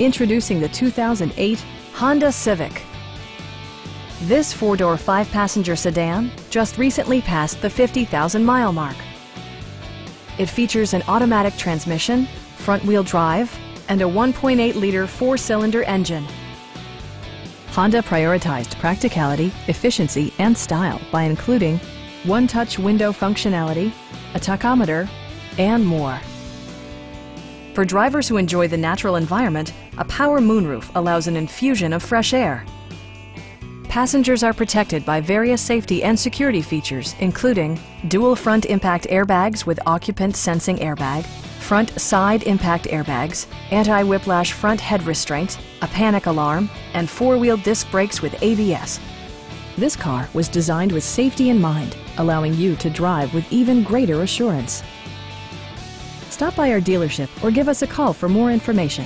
Introducing the 2008 Honda Civic. This four-door, five-passenger sedan just recently passed the 50,000-mile mark. It features an automatic transmission, front-wheel drive, and a 1.8-liter four-cylinder engine. Honda prioritized practicality, efficiency, and style by including one-touch window functionality, a tachometer, and more. For drivers who enjoy the natural environment, a power moonroof allows an infusion of fresh air. Passengers are protected by various safety and security features, including dual front impact airbags with occupant sensing airbag, front side impact airbags, anti-whiplash front head restraints, a panic alarm, and four-wheel disc brakes with ABS. This car was designed with safety in mind, allowing you to drive with even greater assurance. Stop by our dealership or give us a call for more information.